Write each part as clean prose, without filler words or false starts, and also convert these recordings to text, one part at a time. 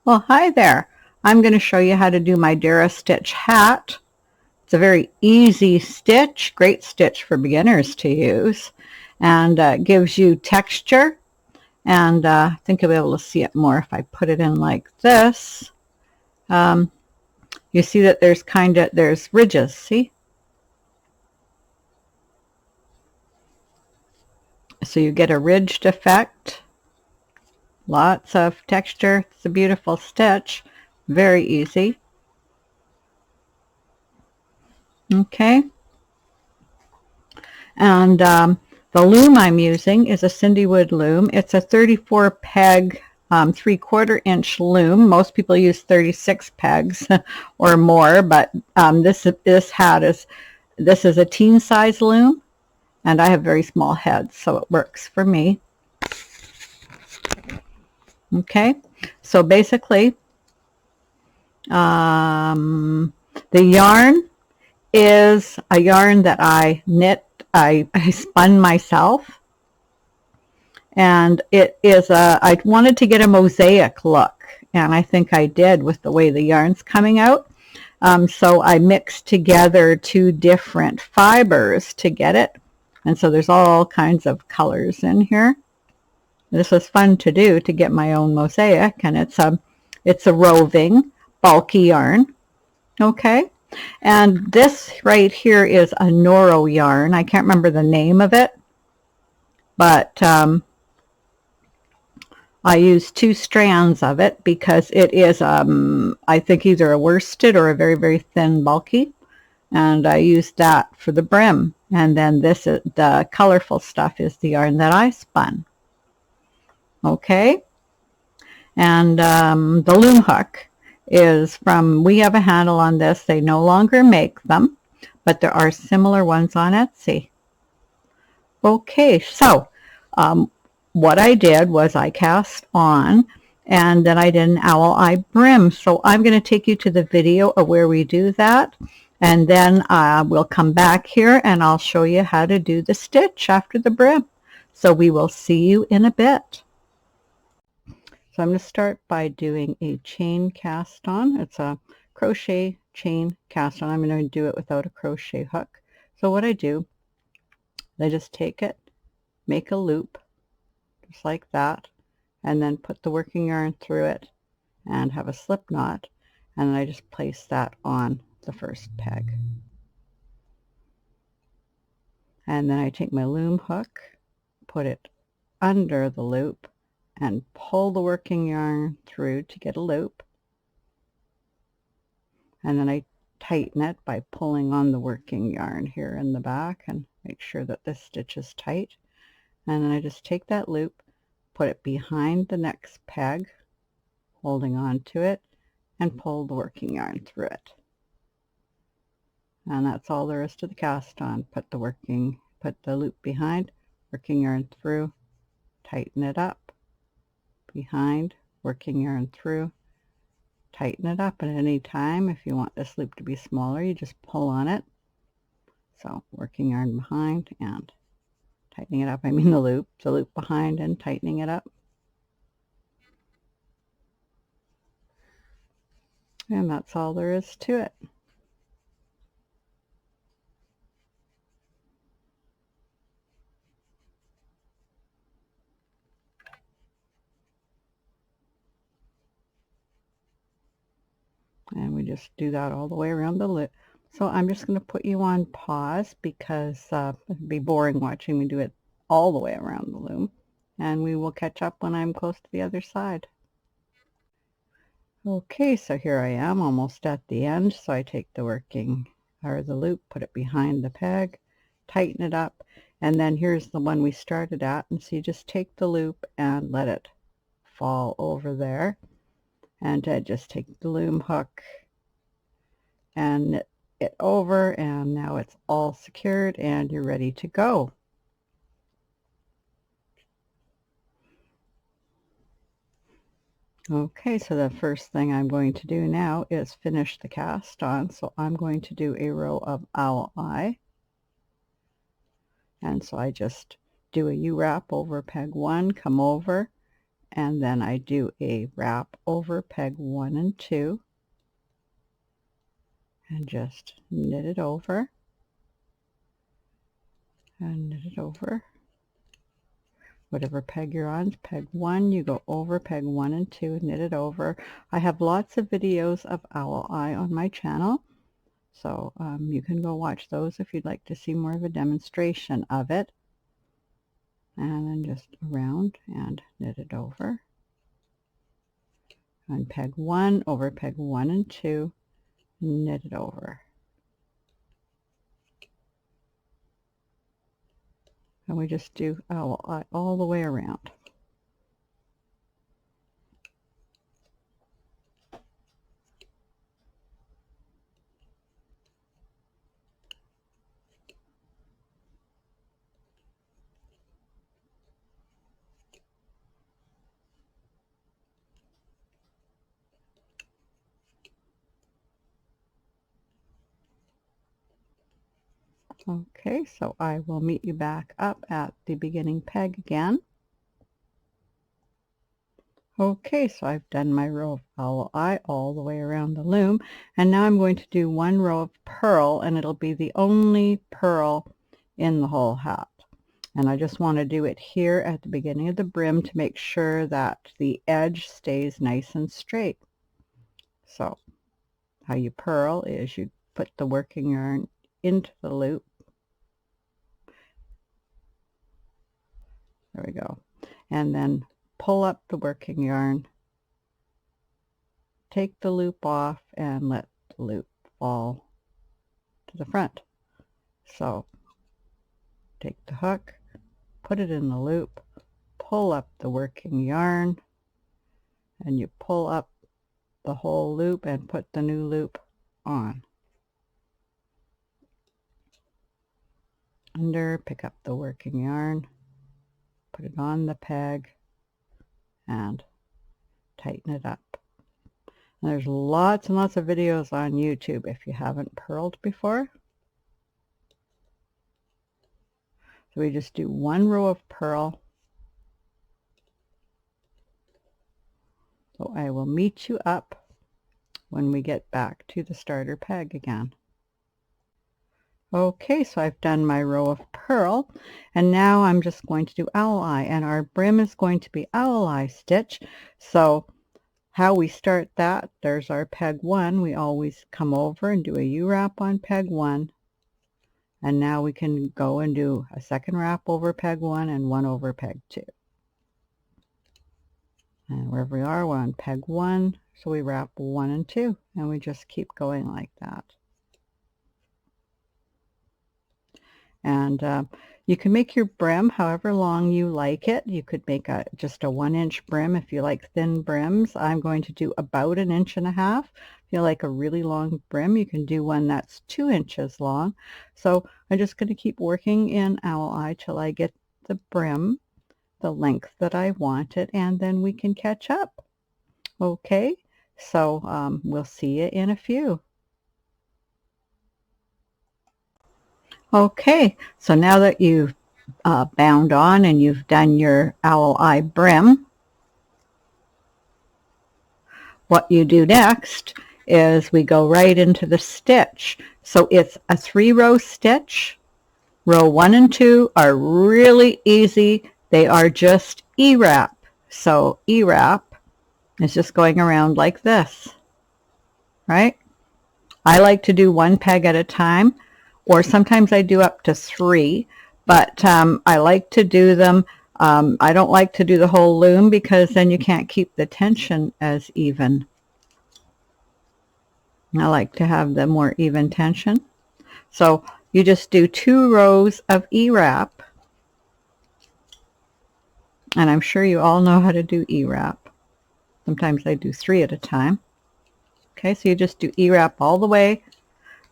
Well, hi there. I'm going to show you how to do my Derrah Stitch hat. It's a very easy stitch, great stitch for beginners to use, and gives you texture. And I think you'll be able to see it more if I put it in like this. You see that there's ridges, see? So you get a ridged effect. Lots of texture. It's a beautiful stitch. Very easy. Okay. And the loom I'm using is a Cindywood loom. It's a 34 peg, 3/4 inch loom. Most people use 36 pegs or more, but this is a teen size loom, and I have very small heads, so it works for me. Okay, so basically, the yarn is a yarn that I spun myself, and I wanted to get a mosaic look, and I think I did with the way the yarn's coming out. So I mixed together two different fibers to get it, and so there's all kinds of colors in here. This was fun to do, to get my own mosaic, and it's a roving bulky yarn. Okay. And this right here is a Noro yarn. I can't remember the name of it, but I used 2 strands of it because it is, I think, either a worsted or a very, very thin bulky. And I used that for the brim. And then the colorful stuff is the yarn that I spun. Okay. And the loom hook is from We Have a Handle on this. They no longer make them, but there are similar ones on Etsy. Okay, so what I did was I cast on, and then I did an owl eye brim. So I'm going to take you to the video of where we do that, and then we'll come back here and I'll show you how to do the stitch after the brim. So we will see you in a bit. So I'm going to start by doing a chain cast on. It's a crochet chain cast on. I'm going to do it without a crochet hook. So what I do, I just take it, make a loop, just like that, and then put the working yarn through it and have a slip knot, and then I just place that on the first peg. And then I take my loom hook, put it under the loop, and pull the working yarn through to get a loop, and then I tighten it by pulling on the working yarn here in the back and make sure that this stitch is tight, and then I just take that loop, put it behind the next peg, holding on to it, and pull the working yarn through it. And that's all there is to the cast on. Put the loop behind, working yarn through, tighten it up, behind, working yarn through, tighten it up. And at any time, if you want this loop to be smaller, you just pull on it. So working yarn behind and tightening it up. I mean the loop behind and tightening it up. And that's all there is to it. And we just do that all the way around the loop. So I'm just going to put you on pause because it'd be boring watching me do it all the way around the loom. And we will catch up when I'm close to the other side. Okay, so here I am almost at the end. So I take the loop, put it behind the peg, tighten it up, and then here's the one we started at. And so you just take the loop and let it fall over there. And just take the loom hook and knit it over, and now it's all secured and you're ready to go. Okay, so the first thing I'm going to do now is finish the cast on. So I'm going to do a row of owl eye, and so I just do a U-wrap over peg 1, come over and then I do a wrap over peg 1 and 2 and just knit it over and knit it over. Whatever peg you're on, peg 1, you go over peg 1 and 2 and knit it over. I have lots of videos of owl eye on my channel, so you can go watch those if you'd like to see more of a demonstration of it. And then just around and knit it over. And peg 1 over peg 1 and 2, knit it over. And we just do owl eye all the way around. Okay, so I will meet you back up at the beginning peg again. Okay, so I've done my row of owl eye all the way around the loom, and now I'm going to do one row of purl, and it'll be the only purl in the whole hat. And I just want to do it here at the beginning of the brim to make sure that the edge stays nice and straight. So how you purl is you put the working yarn into the loop. There we go. And then pull up the working yarn, take the loop off, and let the loop fall to the front. So take the hook, put it in the loop, pull up the working yarn, and you pull up the whole loop and put the new loop on. Under, pick up the working yarn, put it on the peg, and tighten it up. And there's lots and lots of videos on YouTube if you haven't purled before. So we just do one row of purl. So I will meet you up when we get back to the starter peg again. Okay, so I've done my row of purl, and now I'm just going to do owl eye, and our brim is going to be owl eye stitch. So how we start that, there's our peg 1. We always come over and do a U-wrap on peg 1, and now we can go and do a second wrap over peg 1 and one over peg 2. And wherever we are, we're on peg 1, so we wrap 1 and 2, and we just keep going like that. And you can make your brim however long you like it. You could make just a 1-inch brim if you like thin brims. I'm going to do about 1.5 inches. If you like a really long brim, you can do one that's 2 inches long. So I'm just going to keep working in owl eye till I get the brim the length that I want it, and then we can catch up. Okay, so we'll see you in a few. Okay, so now that you've bound on and you've done your owl eye brim, what you do next is we go right into the stitch. So it's a 3-row stitch. Row 1 and 2 are really easy. They are just E-wrap. So E-wrap is just going around like this, right? I like to do 1 peg at a time, or sometimes I do up to 3, but I like to do them. I don't like to do the whole loom because then you can't keep the tension as even. I like to have the more even tension. So you just do 2 rows of E-wrap, and I'm sure you all know how to do E-wrap. Sometimes I do 3 at a time. Okay, so you just do E-wrap all the way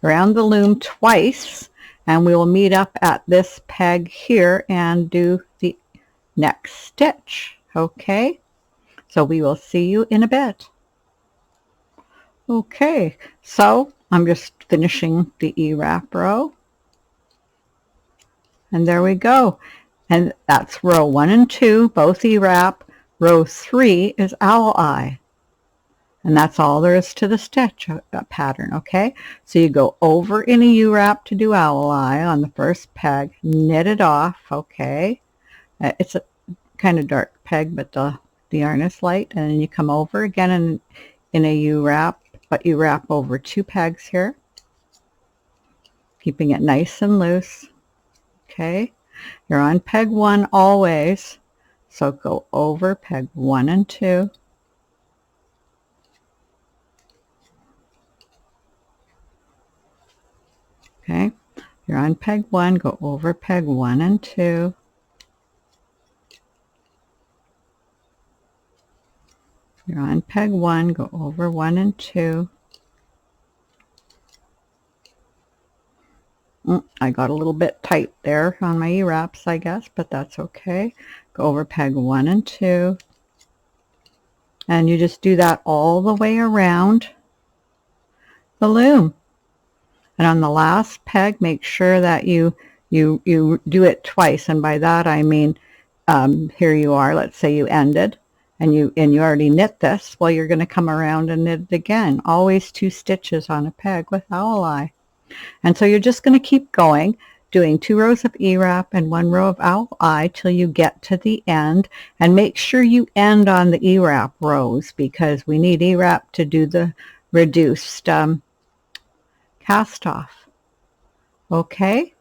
around the loom twice, and we will meet up at this peg here and do the next stitch. Okay, so we will see you in a bit. Okay, so I'm just finishing the E-wrap row, and there we go. And that's row 1 and 2, both E-wrap. Row 3 is owl eye. And that's all there is to the stitch pattern, okay? So you go over in a U-wrap to do owl eye on the first peg, knit it off, okay? It's a kind of dark peg, but the yarn is light. And then you come over again in a U-wrap, but you wrap over 2 pegs here, keeping it nice and loose, okay? You're on peg 1 always, so go over peg 1 and 2. Okay, you're on peg 1, go over peg 1 and 2. You're on peg 1, go over 1 and 2. I got a little bit tight there on my E-wraps, I guess, but that's okay. Go over peg 1 and 2. And you just do that all the way around the loom. And on the last peg, make sure that you do it twice. And by that I mean, here you are, let's say you ended, and you already knit this. Well, you're going to come around and knit it again. Always 2 stitches on a peg with owl eye. And so you're just going to keep going, doing 2 rows of E-wrap and 1 row of owl eye till you get to the end. And make sure you end on the E-wrap rows, because we need E-wrap to do the reduced cast off. Okay,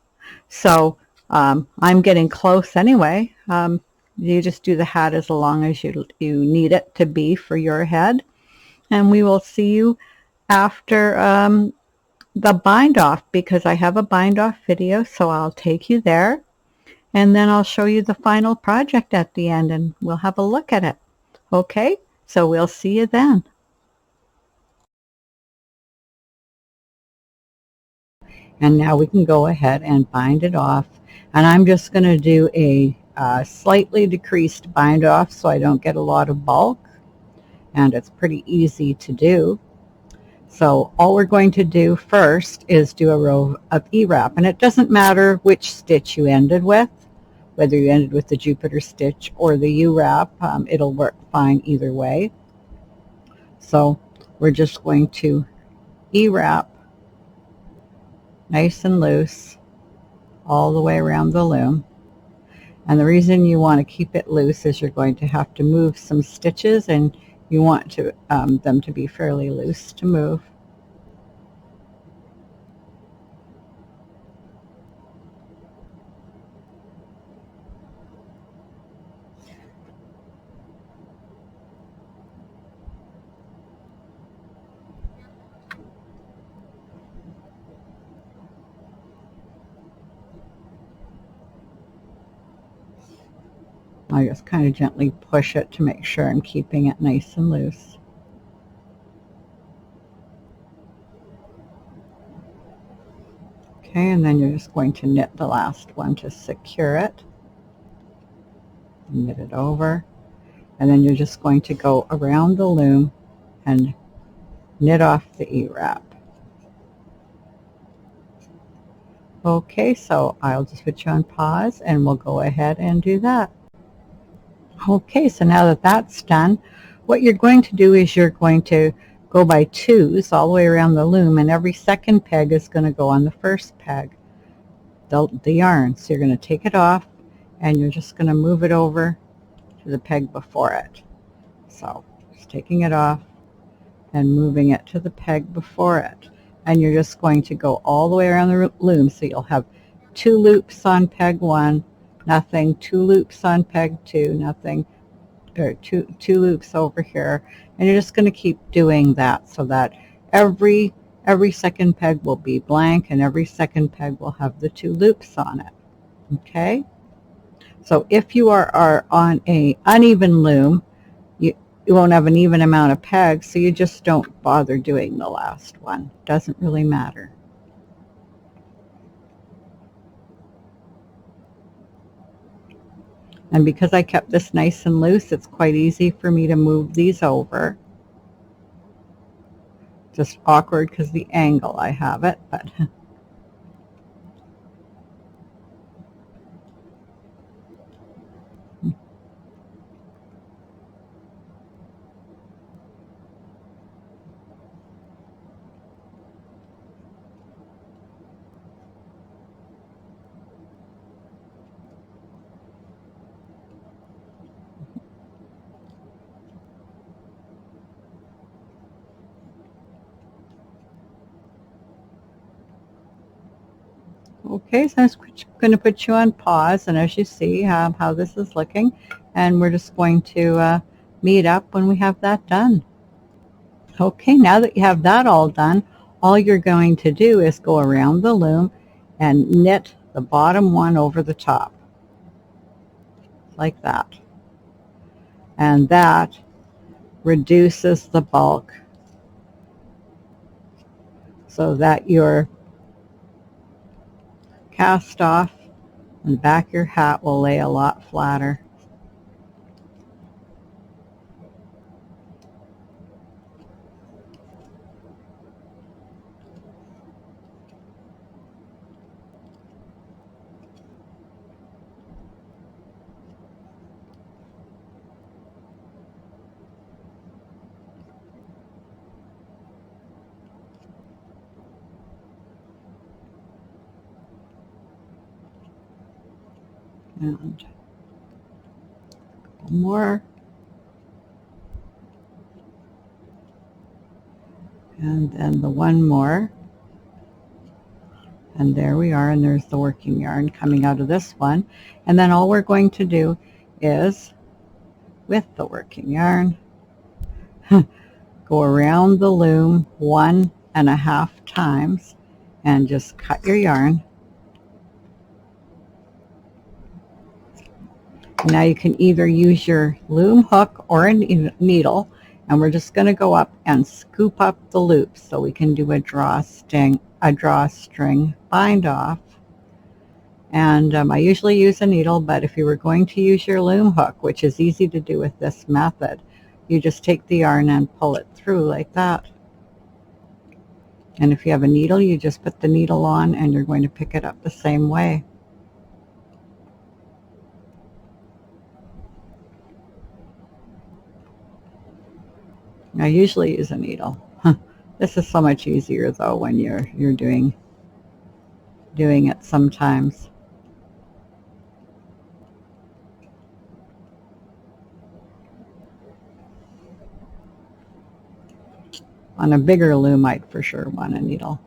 so I'm getting close anyway. You just do the hat as long as you need it to be for your head, and we will see you after the bind off, because I have a bind off video, so I'll take you there, and then I'll show you the final project at the end, and we'll have a look at it. Okay, so we'll see you then. And now we can go ahead and bind it off. And I'm just going to do a slightly decreased bind off so I don't get a lot of bulk. And it's pretty easy to do. So all we're going to do first is do a row of E-wrap. And it doesn't matter which stitch you ended with, whether you ended with the Jupiter stitch or the U-wrap. It'll work fine either way. So we're just going to E-wrap nice and loose all the way around the loom. And the reason you want to keep it loose is you're going to have to move some stitches, and you want to them to be fairly loose to move. I just kind of gently push it to make sure I'm keeping it nice and loose. Okay, and then you're just going to knit the last one to secure it. Knit it over, and then you're just going to go around the loom and knit off the E-wrap. Okay, so I'll just put you on pause and we'll go ahead and do that. Okay, so now that that's done, what you're going to do is you're going to go by 2s all the way around the loom, and every second peg is going to go on the first peg, the yarn. So you're going to take it off and you're just going to move it over to the peg before it. So just taking it off and moving it to the peg before it. And you're just going to go all the way around the loom, so you'll have 2 loops on peg 1, nothing, 2 loops on peg 2, nothing, or two loops over here, and you're just going to keep doing that so that every second peg will be blank and every second peg will have the 2 loops on it. Okay, so if you are on a uneven loom, you won't have an even amount of pegs, so you just don't bother doing the last one. Doesn't really matter. And because I kept this nice and loose, it's quite easy for me to move these over. Just awkward because the angle I have it, but Okay, so I'm going to put you on pause, and as you see how this is looking, and we're just going to meet up when we have that done. Okay, now that you have that all done, all you're going to do is go around the loom and knit the bottom one over the top, like that. And that reduces the bulk so that your cast off and back of your hat will lay a lot flatter. And a couple more. And then the one more. And there we are, and there's the working yarn coming out of this one. And then all we're going to do is, with the working yarn, go around the loom 1.5 times and just cut your yarn. Now you can either use your loom hook or a needle, and we're just going to go up and scoop up the loops so we can do a drawstring bind off. And I usually use a needle, but if you were going to use your loom hook, which is easy to do with this method, you just take the yarn and pull it through like that. And if you have a needle, you just put the needle on and you're going to pick it up the same way. I usually use a needle. This is so much easier though when you're doing it sometimes. On a bigger loom, I'd for sure want a needle.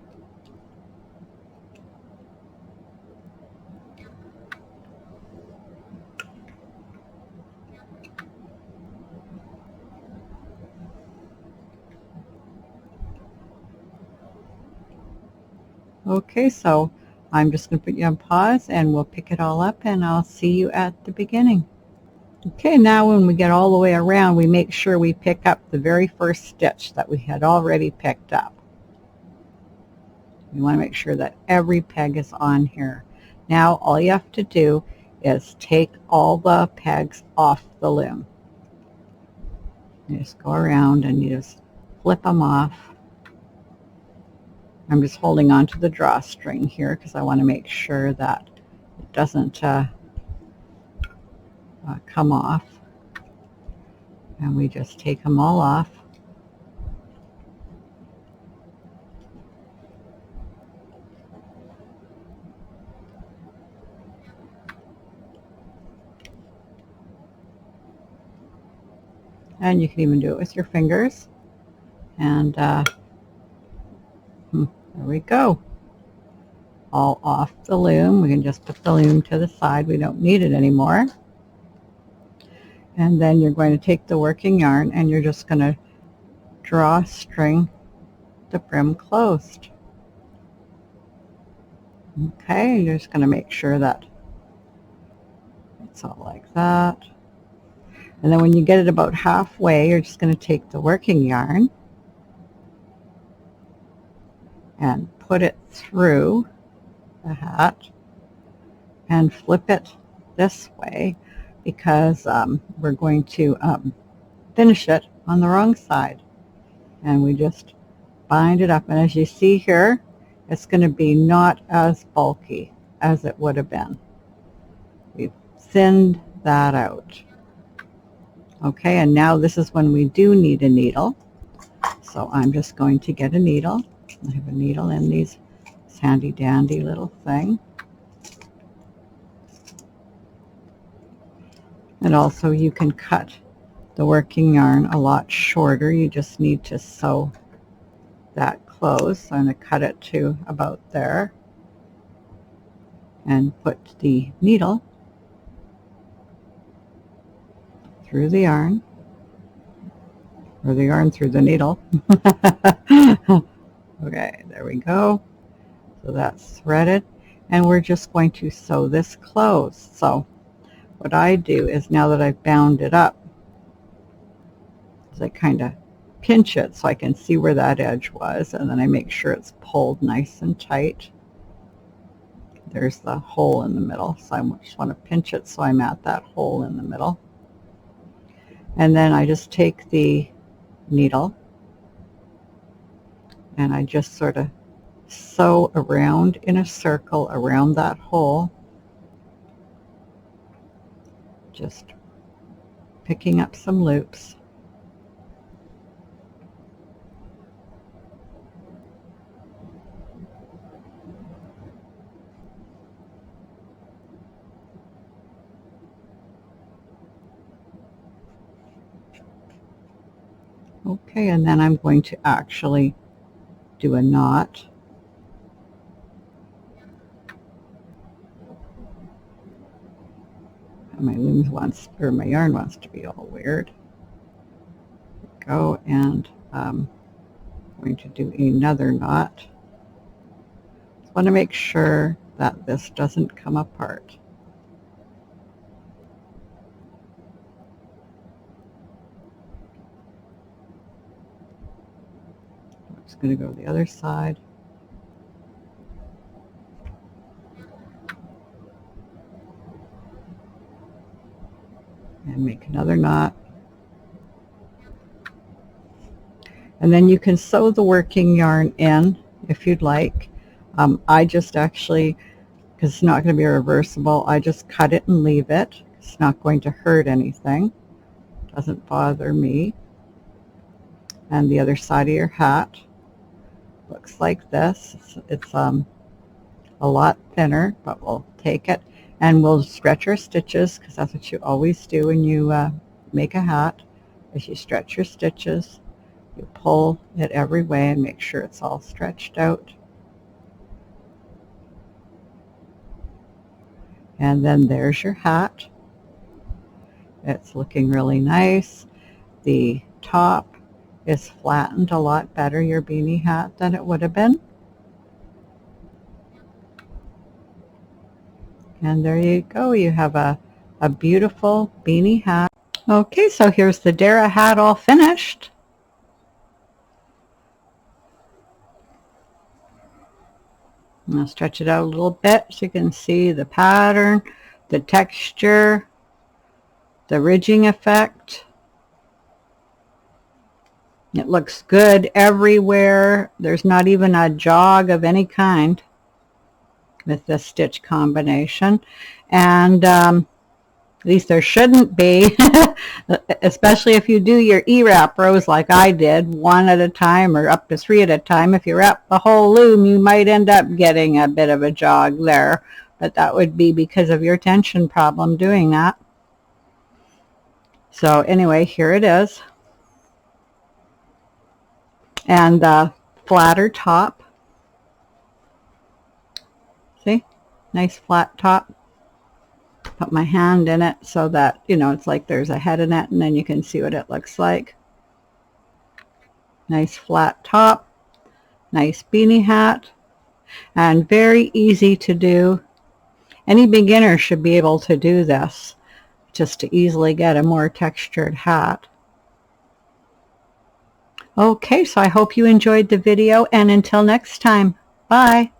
Okay, so I'm just going to put you on pause and we'll pick it all up, and I'll see you at the beginning. Okay, now when we get all the way around, we make sure we pick up the very first stitch that we had already picked up. You want to make sure that every peg is on here. Now all you have to do is take all the pegs off the loom. You just go around and you just flip them off. I'm just holding on to the drawstring here because I want to make sure that it doesn't come off. And we just take them all off. And you can even do it with your fingers. And there we go. All off the loom. We can just put the loom to the side. We don't need it anymore. And then you're going to take the working yarn and you're just going to drawstring the brim closed. Okay, you're just going to make sure that it's all like that. And then when you get it about halfway, you're just going to take the working yarn and put it through the hat and flip it this way because we're going to finish it on the wrong side. And we just bind it up, and as you see here, it's going to be not as bulky as it would have been. We've thinned that out. Okay, and now this is when we do need a needle. So I'm just going to get a needle. I have a needle in this handy dandy little thing. And also you can cut the working yarn a lot shorter. You just need to sew that close. So I'm going to cut it to about there. and put the needle through the yarn, or the yarn through the needle. Okay, there we go. So that's threaded, and we're just going to sew this closed. So what I do is, now that I've bound it up, is I kind of pinch it so I can see where that edge was, and then I make sure it's pulled nice and tight. There's the hole in the middle, so I just want to pinch it so I'm at that hole in the middle. And then I just take the needle and I just sort of sew around in a circle around that hole, just picking up some loops. Okay, and then I'm going to actually do a knot. My loom wants, or my yarn wants to be all weird. Go, and I'm going to do another knot. Just want to make sure that this doesn't come apart. I'm just going to go to the other side. And make another knot. And then you can sew the working yarn in if you'd like. I just actually, because it's not going to be reversible, I just cut it and leave it. It's not going to hurt anything. Doesn't bother me. And the other side of your hat looks like this. It's a lot thinner, but we'll take it. And we'll stretch our stitches, because that's what you always do when you make a hat, is you stretch your stitches. You pull it every way and make sure it's all stretched out. And then there's your hat. It's looking really nice. The top is flattened a lot better, your beanie hat, than it would have been. And there you go. You have a beautiful beanie hat. Okay, so here's the Derrah hat all finished. I'll stretch it out a little bit so you can see the pattern, the texture, the ridging effect. It looks good everywhere. There's not even a jog of any kind with this stitch combination. And at least there shouldn't be, especially if you do your E-wrap rows like I did, one at a time or up to 3 at a time. If you wrap the whole loom, you might end up getting a bit of a jog there, but that would be because of your tension problem doing that. So anyway, here it is. And the flatter top. See? Nice flat top. Put my hand in it so that, you know, it's like there's a head in it, and then you can see what it looks like. Nice flat top. Nice beanie hat. And very easy to do. Any beginner should be able to do this, just to easily get a more textured hat. Okay, so I hope you enjoyed the video, and until next time, bye.